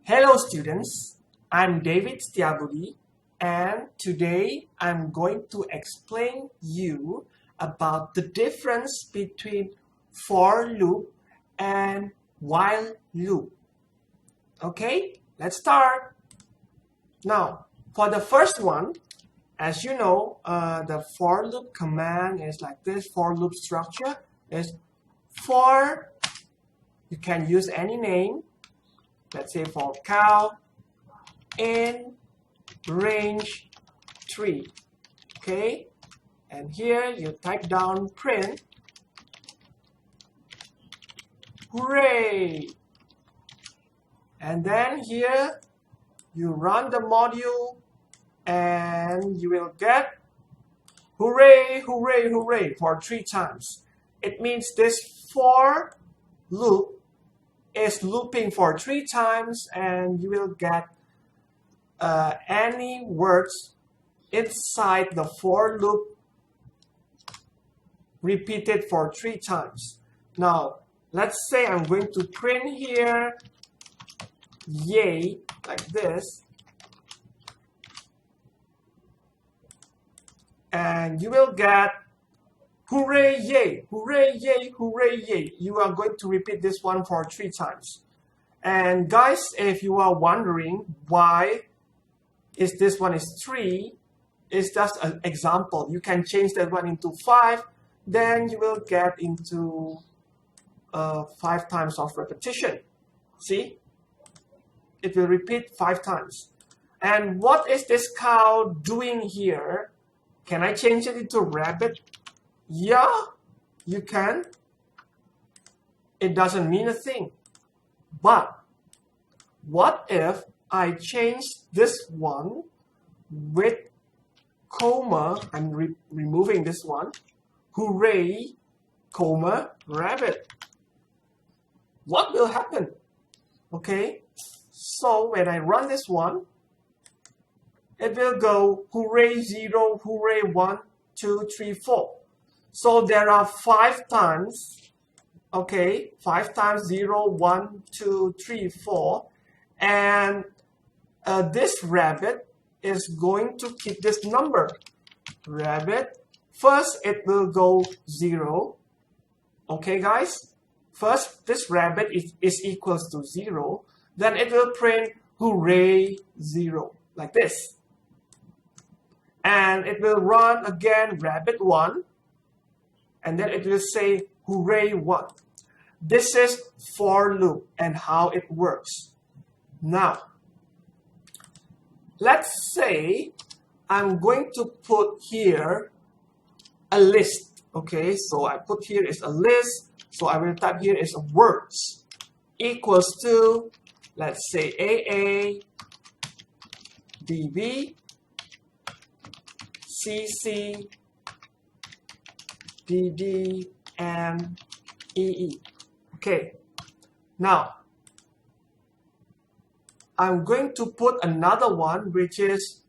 Hello students, I'm David Setiabudi and today I'm going to explain you about the difference between for loop and while loop. Okay, let's start. Now, for the first one, as you know, the for loop command is like this. For loop structure is for, you can use any name. Let's say for cow in range 3. Okay, and here you type down print. Hooray! And then here you run the module and you will get hooray, hooray, hooray for 3 times. It means this for loop is looping for 3 times and you will get any words inside the for loop repeated for 3 times. Now, let's say I'm going to print here yay like this, and you will get hooray yay, hooray yay, hooray yay. You are going to repeat this one for 3 times. And guys, if you are wondering why is this one is 3, it's just an example. You can change that one into 5, then you will get into 5 times of repetition. See? It will repeat 5 times. And what is this cow doing here? Can I change it into rabbit? Yeah, you can. It doesn't mean a thing. But what if I change this one with comma? I'm removing this one. Hooray, comma, rabbit. What will happen? Okay, so when I run this one, it will go hooray 0, hooray 1, 2, 3, 4. So there are 5 times, okay, 5 times 0, 1, 2, 3, 4. And this rabbit is going to keep this number. Rabbit, first it will go 0. Okay, guys? First, this rabbit is equals to 0. Then it will print hooray 0, like this. And it will run again rabbit 1. And then it will say hooray 1. This is for loop and how it works. Now, let's say I'm going to put here a list. Okay, so I put here is a list. So I will type here is words equals to, let's say AA, DB, CC, DD, and EE. Okay, now I'm going to put another one which is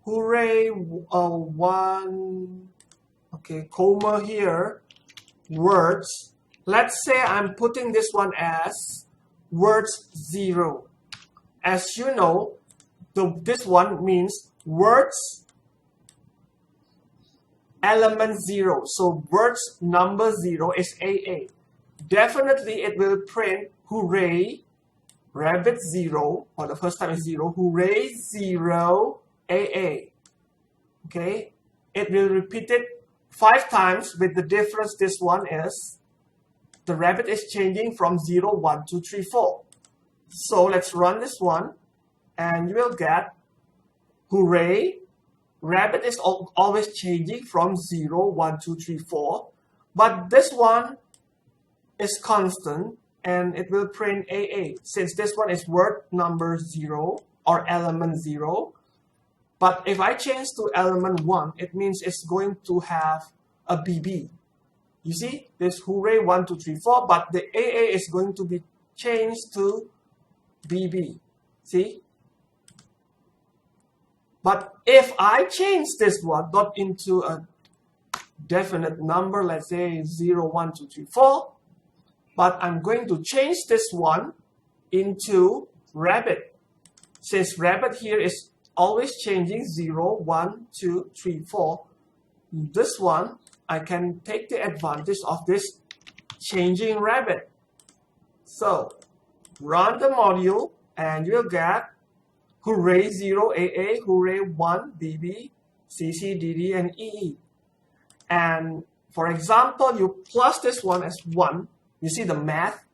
hooray 1, okay, comma here, words. Let's say I'm putting this one as words 0. As you know, this one means words element 0. So words number 0 is AA. Definitely it will print hooray rabbit 0, for the first time is 0, hooray 0 AA. Okay, it will repeat it 5 times with the difference. This one is the rabbit is changing from 0, 1, 2, 3, 4. So let's run this one and you will get hooray. Rabbit is always changing from 0, 1, 2, 3, 4. But this one is constant and it will print AA. Since this one is word number 0 or element 0. But if I change to element 1, it means it's going to have a BB. You see, this hooray 1, 2, 3, 4, but the AA is going to be changed to BB. See? But if I change this one not into a definite number, let's say 0, 1, 2, 3, 4, but I'm going to change this one into rabbit. Since rabbit here is always changing 0, 1, 2, 3, 4, this one, I can take the advantage of this changing rabbit. So run the module and you'll get hooray 0 AA, hooray 1 BB, CC, DD, and EE. And for example, you plus this one as 1. You see the math,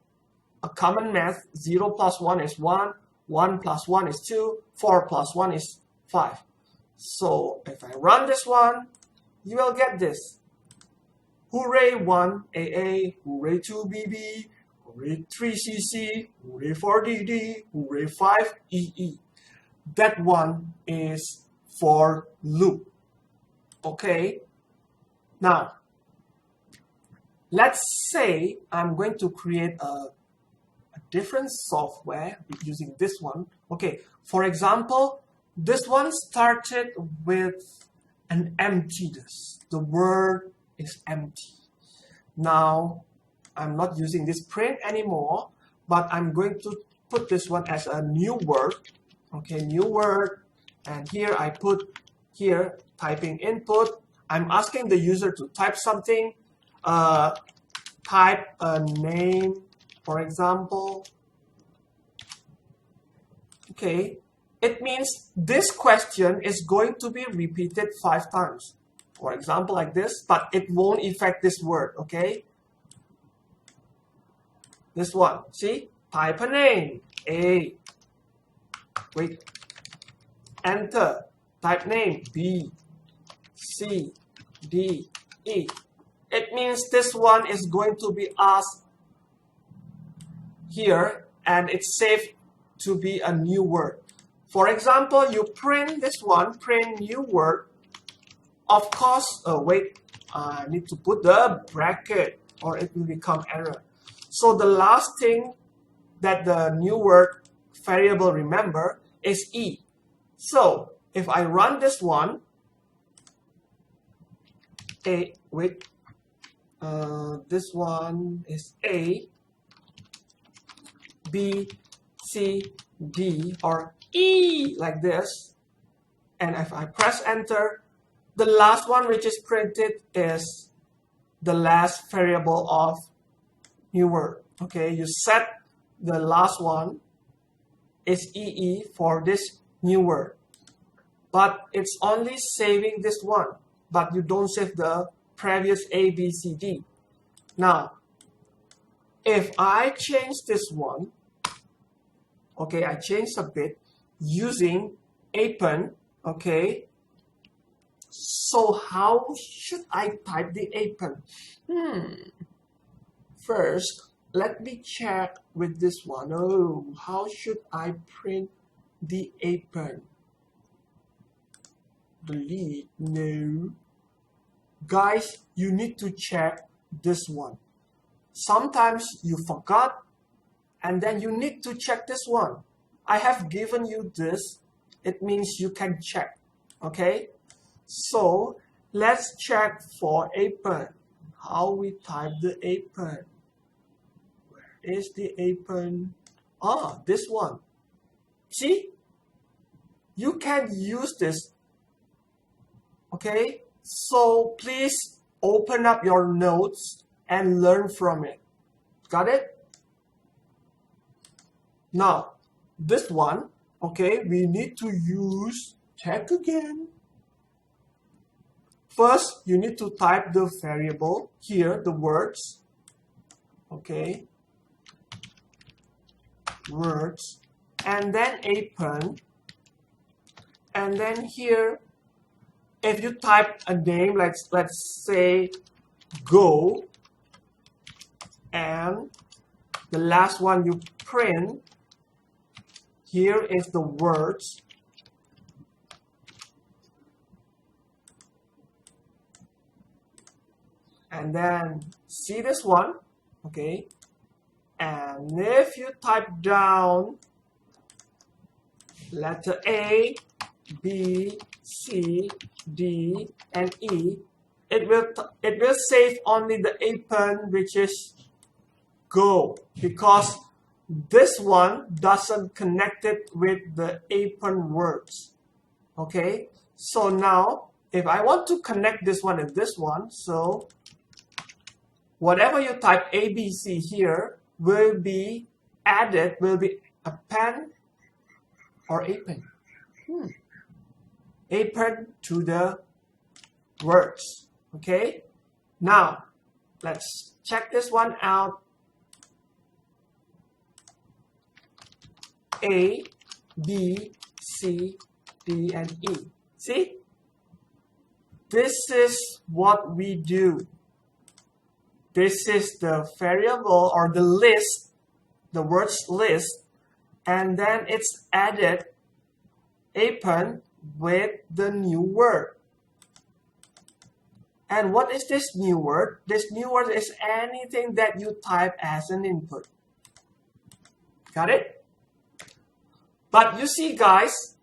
a common math, 0 plus 1 is 1, 1 plus 1 is 2, 4 plus 1 is 5. So if I run this one, you will get this. Hooray 1 AA, hooray 2 BB, hooray 3 CC, hooray 4 DD, hooray 5 EE. That one is for loop. Okay? Now, let's say I'm going to create a different software using this one. Okay, for example, this one started with an emptiness. The word is empty. Now, I'm not using this print anymore, but I'm going to put this one as a new word. Okay, new word. And here I put here typing input. I'm asking the user to type something. Type a name, for example. Okay, it means this question is going to be repeated 5 times. For example, like this, but it won't affect this word, okay? This one, see? Type a name, A. Wait, enter. Type name, B, C, D, E. It means this one is going to be asked here, and it's safe to be a new word. For example, you print this one, print new word. Of course, wait, I need to put the bracket or it will become error. So the last thing that the new word variable remember is E. So if I run this one, this one is A, B, C, D, or E, like this. And if I press enter, the last one which is printed is the last variable of new word. Okay, you set the last one is EE for this new word. But it's only saving this one, but you don't save the previous A, B, C, D. Now, if I change this one, okay, I changed a bit using append, okay. So how should I type the append? First, let me check with this one. Oh, how should I print the append? Delete, no. Guys, you need to check this one. Sometimes you forgot and then you need to check this one. I have given you this. It means you can check, okay? So let's check for append. How we type the append? Where is the append? Ah, this one. See? You can use this. Okay? So please open up your notes and learn from it. Got it? Now, this one, okay, we need to use, check again. First, you need to type the variable here, the words, okay, words, and then append, and then here, if you type a name, let's say go, and the last one you print, here is the words, and then see this one, okay, and if you type down letter A, B, C, D, and E, it will save only the append, which is go, because this one doesn't connect it with the apron words. Okay, so now if I want to connect this one and this one, so whatever you type ABC here will be added, will be append or append. Append to the words. Okay, now let's check this one out. A, B, C, D, and E. See? This is what we do. This is the variable or the list, the words list, and then it's added append with the new word. And what is this new word? This new word is anything that you type as an input. Got it? But you see, guys,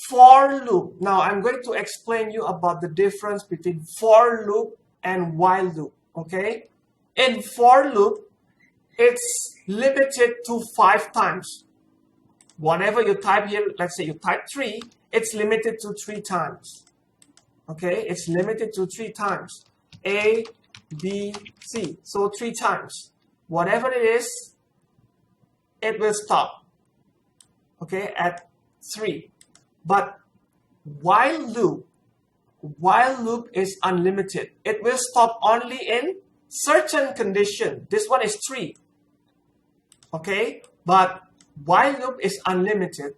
for loop. Now I'm going to explain you about the difference between for loop and while loop. Okay? In for loop, it's limited to 5 times. Whatever you type here, let's say you type 3, it's limited to 3 times. Okay? It's limited to 3 times. A, B, C. So 3 times. Whatever it is, it will stop. Okay, at 3. But while loop is unlimited. It will stop only in certain condition. This one is 3. Okay, but while loop is unlimited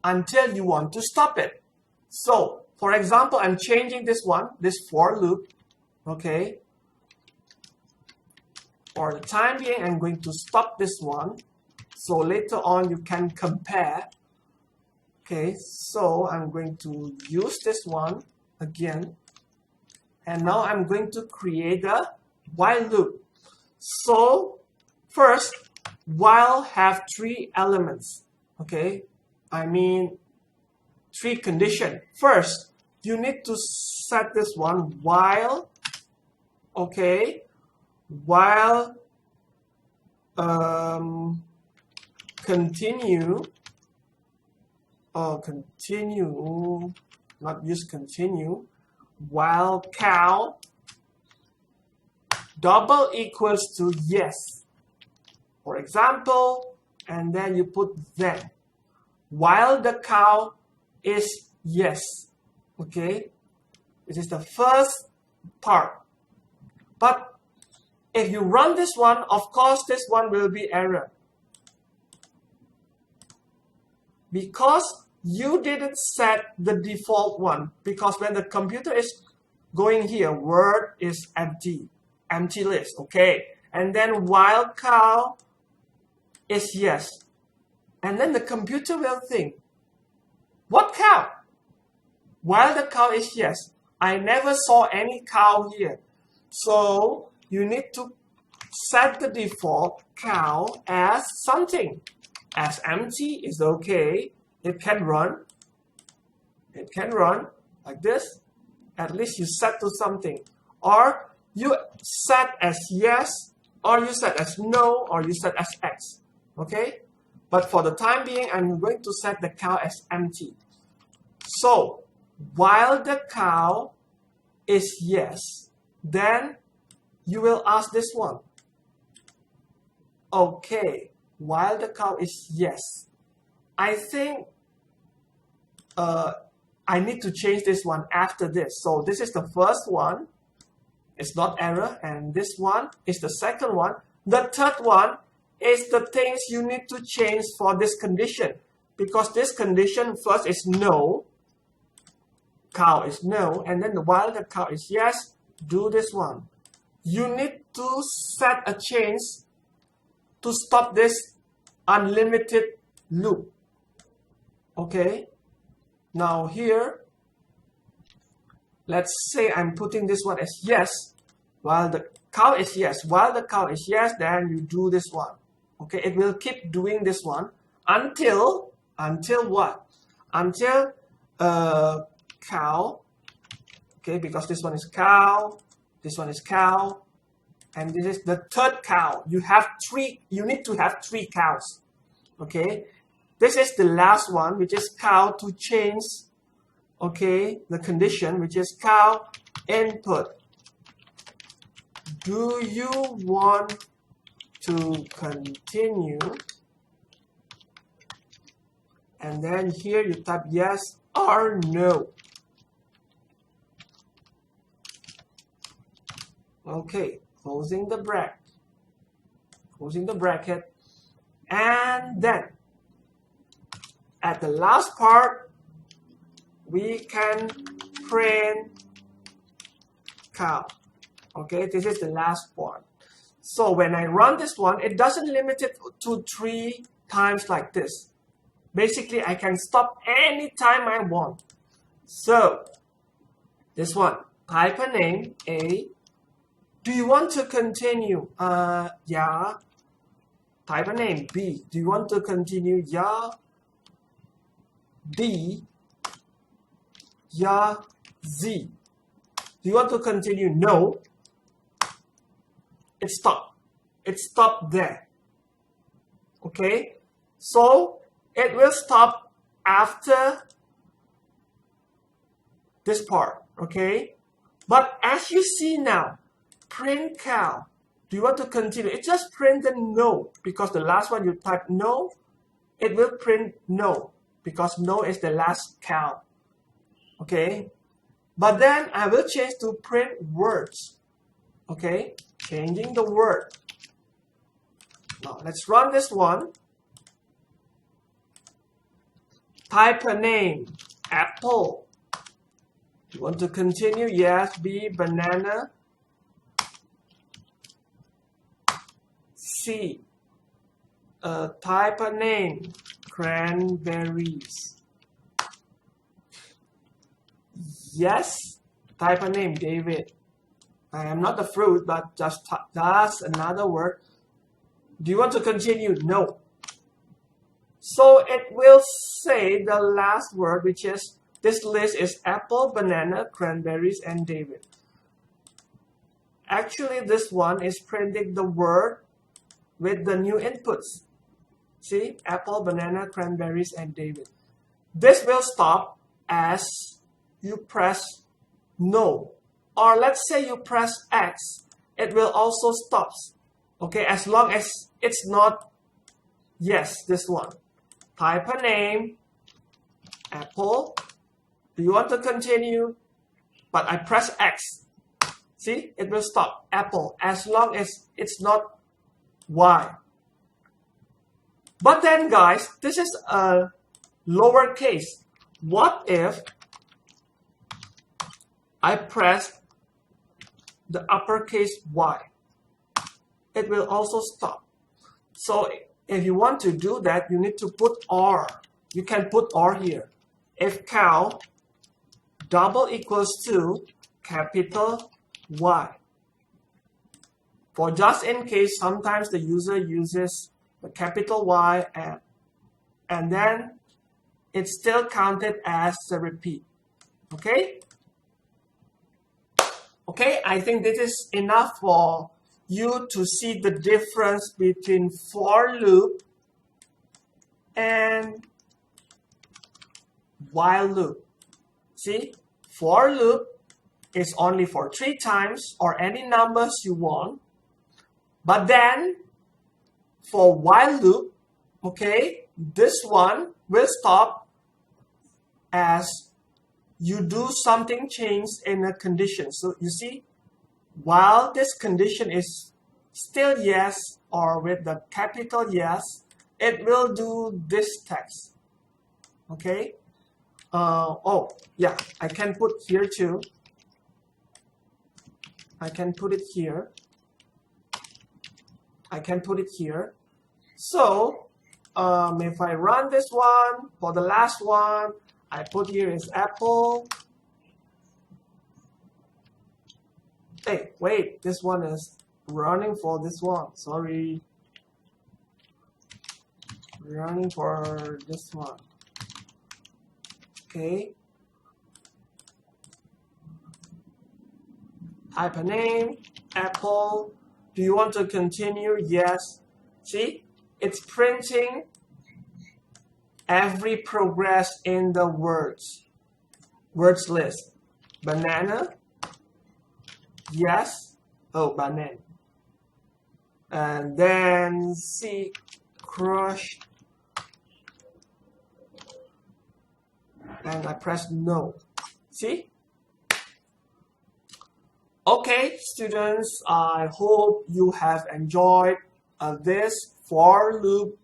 until you want to stop it. So, for example, I'm changing this one, this for loop. Okay, for the time being, I'm going to stop this one. So later on, you can compare. Okay, so I'm going to use this one again. And now I'm going to create a while loop. So first, while have 3 elements. Okay, I mean 3 conditions. First, you need to set this one while, okay, while continue, not use continue, while cow double equals to yes, for example, and then you put then, while the cow is yes. Okay, this is the first part. But if you run this one, of course this one will be error, because you didn't set the default one. Because when the computer is going here, word is empty list, okay? And then while cow is yes. And then the computer will think, what cow? While the cow is yes. I never saw any cow here. So you need to set the default cow as something. As empty is okay. It can run. It can run like this. At least you set to something. Or you set as yes, or you set as no, or you set as X. Okay? But for the time being, I'm going to set the cow as empty. So, while the cow is yes, then you will ask this one. Okay, while the cow is yes, I think I need to change this one after this. So this is the first one. It's not error. And this one is the second one. The third one is the things you need to change for this condition. Because this condition first is no. Cow is no. And then while the cow is yes, do this one. You need to set a change to stop this unlimited loop. Okay. Now here, let's say I'm putting this one as yes, while the cow is yes. While the cow is yes, then you do this one. Okay, it will keep doing this one until what? Until cow. Okay, because this one is cow, this one is cow, and this is the third cow. You need to have 3 cows. Okay, this is the last one, which is cow to change, okay, the condition, which is cow input. Do you want to continue? And then here you type yes or no. Okay, closing the bracket, and then at the last part we can print cow. Okay, this is the last one. So when I run this one, it doesn't limit it to 3 times like this. Basically, I can stop anytime I want. So this one, type a name A. Do you want to continue? Yeah. Type a name B. Do you want to continue? Yeah. D. Yeah. Z. Do you want to continue? No. It stopped. It stopped there. Okay. So it will stop after this part. Okay. But as you see now, print cow. Do you want to continue? It just print the no, because the last one you type no, it will print no, because no is the last cow. Okay, but then I will change to print words. Okay, changing the word. Now let's run this one. Type a name, apple. You want to continue? Yes. B, banana. C, type a name, cranberries. Yes, type a name, David. I am not the fruit, but just that's another word. Do you want to continue? No. So it will say the last word, which is, this list is apple, banana, cranberries, and David. Actually, this one is printing the word with the new inputs. See, apple, banana, cranberries, and David. This will stop as you press no. Or let's say you press X. It will also stop. Okay, as long as it's not yes, this one. Type a name, apple. Do you want to continue? But I press X. See, it will stop, apple, as long as it's not Y. But then guys, this is a lowercase. What if I press the uppercase Y? It will also stop. So if you want to do that, you need to put R. You can put R here. If cow double equals to capital Y. For just in case, sometimes the user uses the capital Y and then it's still counted as a repeat. Okay? Okay, I think this is enough for you to see the difference between for loop and while loop. See, for loop is only for 3 times or any numbers you want. But then, for while loop, okay, this one will stop as you do something change in a condition. So you see, while this condition is still yes or with the capital yes, it will do this text. Okay. Oh, yeah, I can put here too. I can put it here. I can put it here. So if I run this one, for the last one, I put here is apple. Hey, wait, this one is running for this one. Sorry. Running for this one. Okay. Type a name, apple. Do you want to continue? Yes. See, it's printing every progress in the words list. Banana. Yes. Oh, banana. And then C, crush. And I press no. See? Okay, students, I hope you have enjoyed this for loop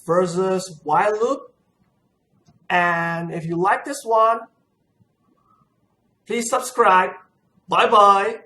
versus while loop. And if you like this one, please subscribe. Bye-bye.